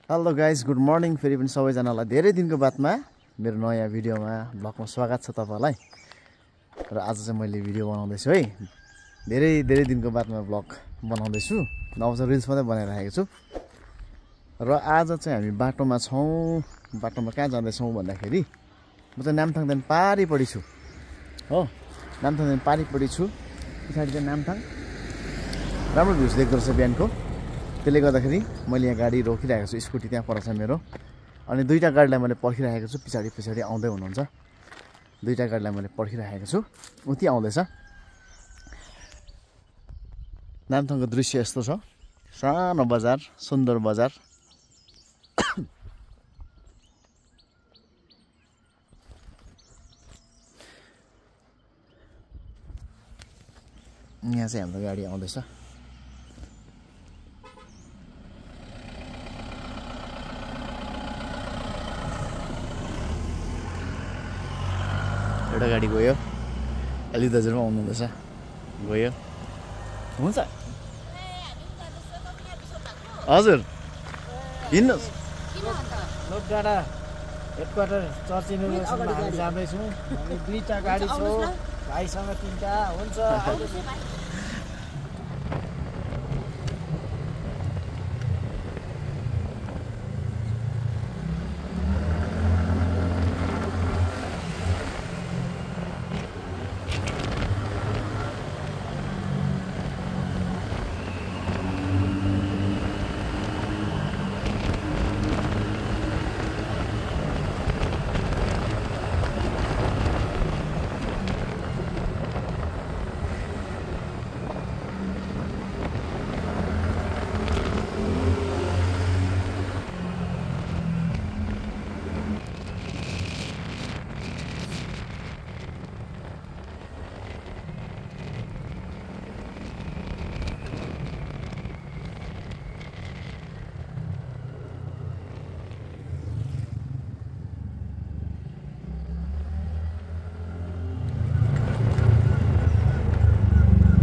Hello guys, good morning. फेरि पनि सबैजनालाई धेरै दिनको बादमा मेरो नयाँ भिडियोमा ब्लगमा स्वागत छ तपाईँलाई। र आज चाहिँ मैले भिडियो बनाउँदैछु है। धेरै दिनको बादमा ब्लग बनाउँदैछु, नभए चाहिँ रिल्स मात्रै बनाइरहेको छु। र आज चाहिँ हामी बाटोमा छौँ। बाटोमा कहाँ जाँदैछौँ भन्दाखेरि म चाहिँ नामथाङदेखि पारिपट्टि छु हो। नामथाङदेखि पारिपट्टि छु। पछाडि चाहिँ नामथाङ राम्रो भ्युज देख्दो रहेछ बिहानको। त्यसले गर्दाखेरि मैले यहाँ गाडी रोकिरहेको छु। स्कुटी त्यहाँ पर छ मेरो। अनि दुईवटा गाडीलाई मैले पर्खिरहेको छु। पछाडि आउँदै हुनुहुन्छ। दुईवटा गाडीलाई मैले पर्खिरहेको छु। उति आउँदैछ। नामथाङको दृश्य यस्तो छ। सानो बजार, सुन्दर बजार। यहाँ चाहिँ हाम्रो गाडी आउँदैछ। एउटा गाडी गयो। अलि दाजुमा आउनुहुँदैछ। गयो। हुन्छ हजुर, हिँड्नुहोस्। लोकडाँडा हेडक्वार्टर चर्च युनिभर्सिटीमा हामी जाँदैछौँ। अनि दुईवटा गाडी छ, भाइसँग तिनवटा हुन्छ।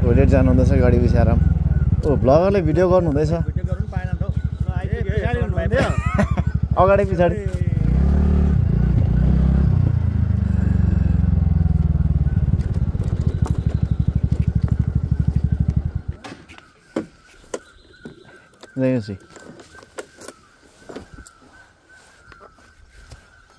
भोलिएर जानु हुँदैछ गाडी पछि आराम। ओ ब्लगरले भिडियो गर्नु हुँदैछ। अगाडि पछाडि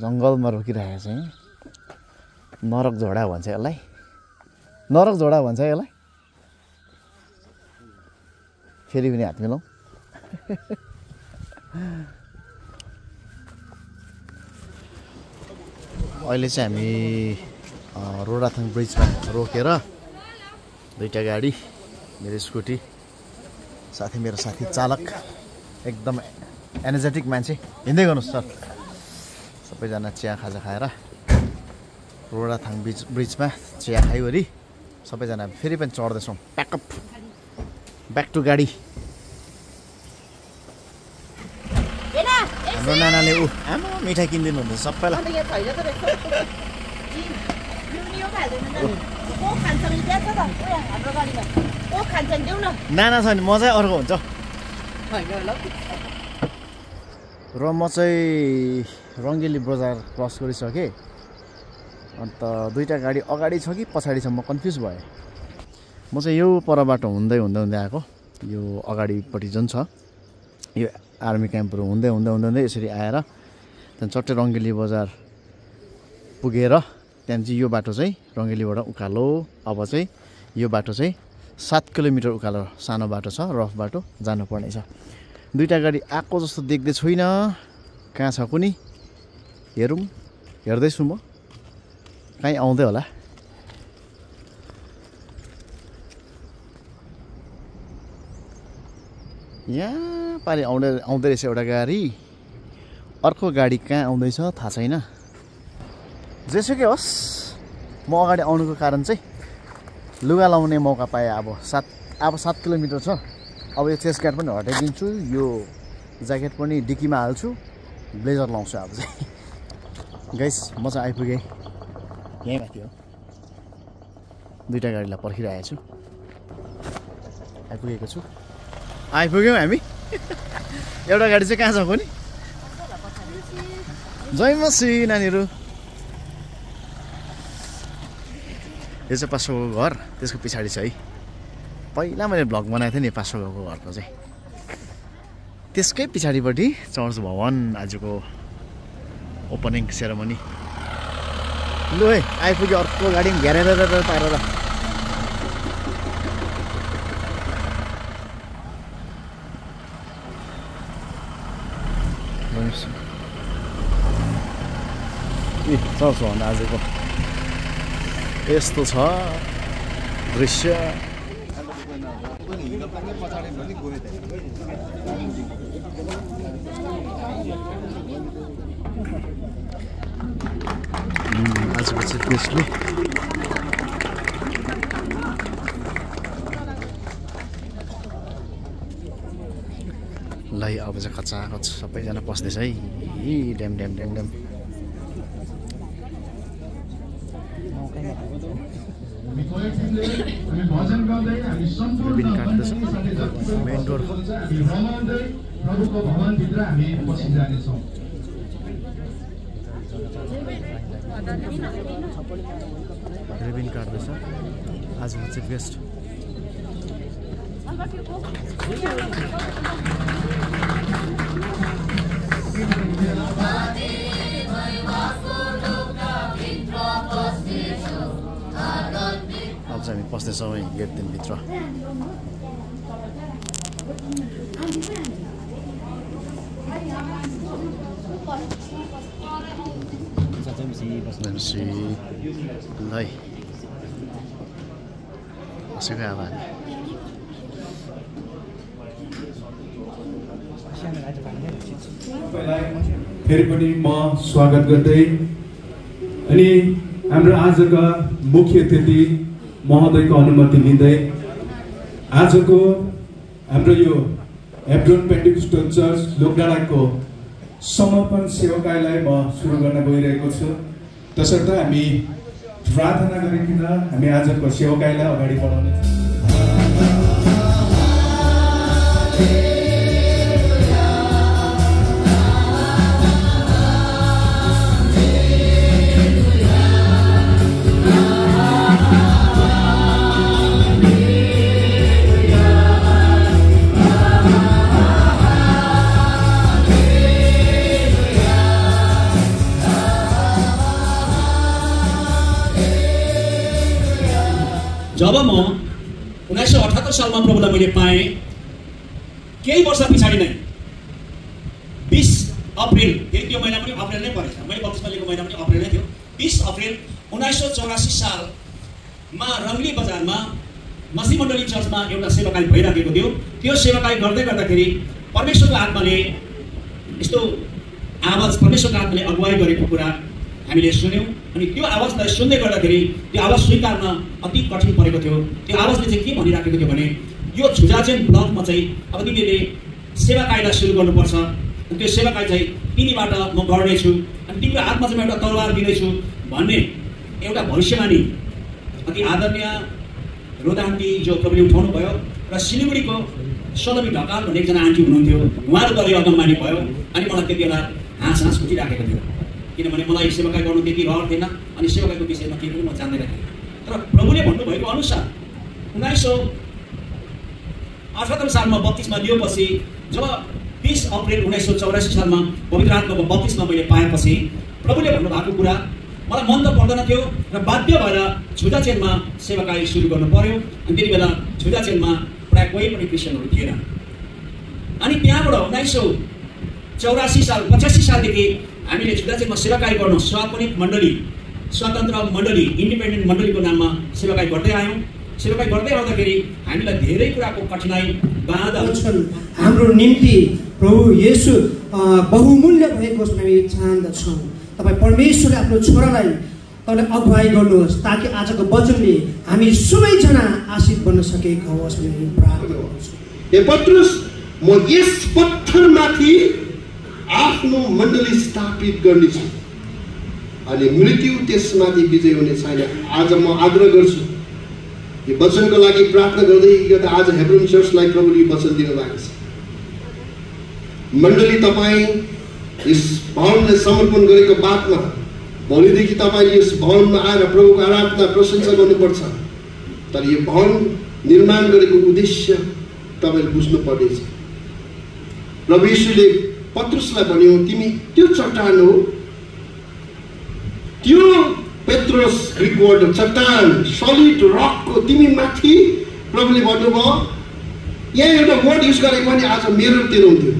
जङ्गलमा रोकिरहेको छ। नरक झोडा भन्छ यसलाई। नरक झोडा भन्छ यसलाई। फेरि पनि हात मिलाउँ। अहिले चाहिँ हामी रोडाथाङ ब्रिजमा रोकेर दुईवटा गाडी, मेरो स्कुटी, साथै मेरो साथी चालक, एकदम एनर्जेटिक मान्छे। हिँड्दै गर्नुहोस् सर। सबैजना चिया खाजा खाएर रोडाथाङ ब्रिजमा चिया खाइवरी सबैजना फेरि पनि चढ्दैछौँ। प्याकअप ब्याक टु गाडी। हाम्रो नानाले आमा मिठाई किनिदिनु हुन्छ सबैलाई। नाना छ भने मजै अर्को हुन्छ। र म चाहिँ रङ्गेली बजार क्रस गरिसकेँ। अन्त दुईवटा गाडी अगाडि छ कि पछाडि छ म कन्फ्युज भएँ। म चाहिँ यो पर बाटो हुँदै आएको। यो अगाडिपट्टि जुन छ यो आर्मी क्याम्पहरू हुँदै यसरी आएर त्यहाँदेखि चट्टै रङ्गेली बजार पुगेर त्यहाँदेखि चाहिँ यो बाटो चाहिँ रङ्गेलीबाट उकालो। अब चाहिँ यो बाटो चाहिँ 7 किलोमिटर उकालो सानो बाटो छ, रफ बाटो जानुपर्ने छ। दुईवटा गाडी आएको जस्तो देख्दै छुइनँ। कहाँ छ कुनी हेरौँ। हेर्दैछु म, कहीँ आउँदै होला। यहाँ पारि आउँदै रहेछ एउटा गाडी। अर्को गाडी कहाँ आउँदैछ थाहा छैन। जेसुकै होस्, म अगाडि आउनुको कारण चाहिँ लुगा लाउने मौका पाएँ। अब 7 किलोमिटर छ। अब यो चेस्ट गार्ड पनि हटाइदिन्छु। यो ज्याकेट पनि डिक्कीमा हाल्छु। ब्लेजर लाउँछु अब चाहिँ। गाइस, म चाहिँ आइपुगेँ। यहीँ माथि हो। दुईवटा गाडीलाई पर्खिरहेको छु। आइपुगेको छु। आइपुग्यौँ हामी। एउटा गाडी चाहिँ कहाँ छ कोनी जय मसी नानीहरू। यो चाहिँ पासोको घर, त्यसको पछाडि छ है। पहिला मैले भ्लग बनाएको थिएँ नि पासोको घरको चाहिँ। त्यसकै पछाडिपट्टि चर्च भवन आजको ओपनिङ सेरेमनी। लु है आइपुग्यो अर्को गाडी पनि घेरेर पारेर। चर्च भवन आजको यस्तो छ दृश्य। आजको चाहिँ त्यसले लै अब चाहिँ खचाखच सबैजना पस्दैछ है। ड्याम ड्याम ड्याम ड्याम काट्दैछ मेन डोरको। रिबिन काट्दैछ आजको चिफ गेस्ट। अब चाहिँ हामी पस्दैछौँ है गेट 3 भित्र। लै बसेको अब हामी फेरि पनि म स्वागत गर्दै अनि हाम्रो आजका मुख्य अतिथि महोदयको अनुमति लिँदै आजको हाम्रो यो हेब्रोन पेन्टिकोस्टल चर्च लोकडाँडाको समापन सेवाकाईलाई म सुरु गर्न गइरहेको छु। तसर्थ हामी प्रार्थना गरिकन हामी आजको सेवाकाईलाई अगाडि बढाउनेछौँ। जब म 1978 सालमा प्रभुलाई मैले पाएँ, केही वर्ष पछाडि नै 20 अप्रिल, त्यो महिना पनि अप्रिल नै परेछ, मैले बत्तिसमा लिएको महिना पनि अप्रिल नै थियो। 20 अप्रिल 1984 सालमा रङ्गली बजारमा मसी मण्डली चर्चमा एउटा सेवाकाई भइराखेको थियो। त्यो सेवाकाई गर्दै गर्दाखेरि परमेश्वरको आत्माले यस्तो आवाज, परमेश्वरको आत्माले अगुवाई गरेको कुरा हामीले सुन्यौँ। अनि त्यो आवाजलाई सुन्दै गर्दाखेरि त्यो आवाज स्वीकार्न अति कठिन परेको थियो। त्यो आवाजले चाहिँ के भनिराखेको थियो भने यो छुजाचेन ब्लकमा चाहिँ अब तिमीले सेवाकाईलाई सुरु गर्नुपर्छ। अनि त्यो सेवाकाई चाहिँ तिमीबाट म गर्नेछु अनि तिम्रो हातमा चाहिँ म एउटा तरवार दिनेछु भन्ने एउटा भविष्यवाणी अति आदरणीय रोदा आन्टी जो प्रभुले उठाउनु भयो र सिलगढीको सलमी ढकाल भन्ने एकजना आन्टी हुनुहुन्थ्यो, उहाँहरू तले अगमबानी भयो। अनि मलाई त्यति बेला हाँस उठिराखेको थियो, किनभने मलाई सेवाकाई गर्नु त्यति रहर थिएन अनि सेवाकाईको विषयमा केही पनि म जान्दैन थिएँ। तर प्रभुले भन्नुभएको अनुसार 1978 सालमा बत्तिसमा लिएपछि जब 20 अप्रिल 1984 सालमा पवित्र आत्माको बत्तिसमा मैले पाएपछि प्रभुले भन्नुभएको कुरा मलाई मन त पर्दैन थियो र बाध्य भएर छुजाचेनमा सेवाकाई सुरु गर्नु पर्यो। अनि त्यति बेला छुजाचेनमा प्राय कोही पनि क्रिस्चियनहरू थिएन। अनि त्यहाँबाट 1984 साल 85 सालदेखि हामीले छुजाचेनमा सेवाकाई गर्न स्वापनिक मण्डली, स्वतन्त्र मण्डली, इन्डिपेन्डेन्ट मण्डलीको नाममा सेवाकाई गर्दै आयौँ। सेवाकाई गर्दै आउँदाखेरि हामीलाई धेरै कुराको कठिनाई बाधा छन्। हाम्रो निम्ति प्रभु येशू बहुमूल्य भएको हामी चाहन्छौँ। तपाईँ परमेश्वरले आफ्नो छोरालाई तपाईँले अगुवाई गर्नुहोस् ताकि आजको वचनले हामी सबैजना आशिष बन्न सकेको होस् भन्ने प्रार्थना गर्छु। हे पत्रुस, म यस पत्थरमाथि आफ्नो मण्डली स्थापित गर्नेछु अनि मृत्यु त्यसमाथि विजय हुने छैन। आज म आग्रह गर्छु यो वचनको लागि प्रार्थना गर्दै गर्दा आज हेब्रोन चर्चलाई प्रभुले वचन दिनु भएको छ। मण्डली तपाईँ यस भवनलाई समर्पण गरेको बादमा भोलिदेखि तपाईँले यस भवनमा आएर प्रभुको आराधना प्रशंसा गर्नुपर्छ। तर यो भवन निर्माण गरेको उद्देश्य तपाईँले बुझ्नु पर्नेछ। प्रभु येशूले पत्रुसलाई भन्यो, तिमी त्यो चट्टान हो, त्यो पेत्रोस ग्रीक वर्ड चट्टान, सलिड रकको तिमी माथि। प्रभुले भन्नुभयो, यहाँ एउटा वर्ड युज गरेको भने आज मेरो तेरो हुन्थ्यो,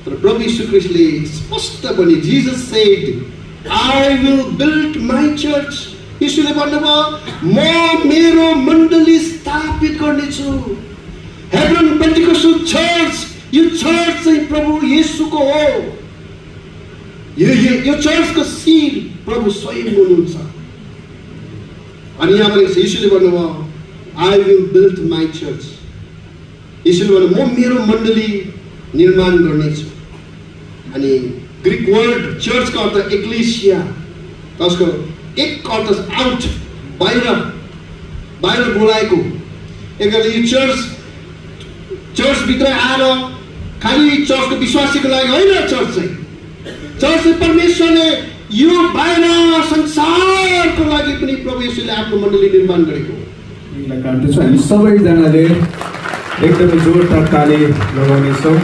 तर प्रभु यीशु ख्रीष्टले स्पष्ट भने, Jesus said I will build my church. यीशुले भन्नुभयो, म मेरो मण्डली स्थापित गर्नेछु। हेब्रोन पेन्टिकोस्टल चर्च, यो चर्च चाहिँ प्रभु येशूको हो। यो चर्चको सिर प्रभु स्वयं हुनुहुन्छ। अनि यहाँ पनि यीशुले भन्नुभयो, I will build my church. यीशुले भन्नु, म मेरो मण्डली निर्माण गर्नेछु। अनि ग्रीक वर्ड चर्चको अर्थ एक्लेसिया, त्यसको एक अर्थ आउट, बाहिर बोलाएको। एकले यो चर्चभित्र आएर खालि चर्चको विश्वासीको लागि होइन। चर्च चाहिँ परमेश्वरले यो बाहिर संसारको लागि पनि प्रभु येशूले आफ्नो मण्डली निर्माण गरेको हो। हामी सबैजनाले एकदमै जोरदार ताली लगाउनेछौँ।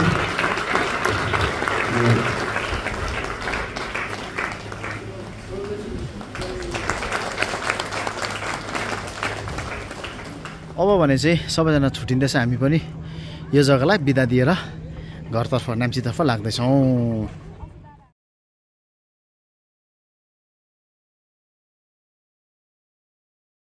अब भने चाहिँ सबैजना छुट्टिँदैछ, हामी पनि यो जग्गालाई बिदा दिएर घरतर्फ नाम्चीतर्फ लाग्दैछौँ।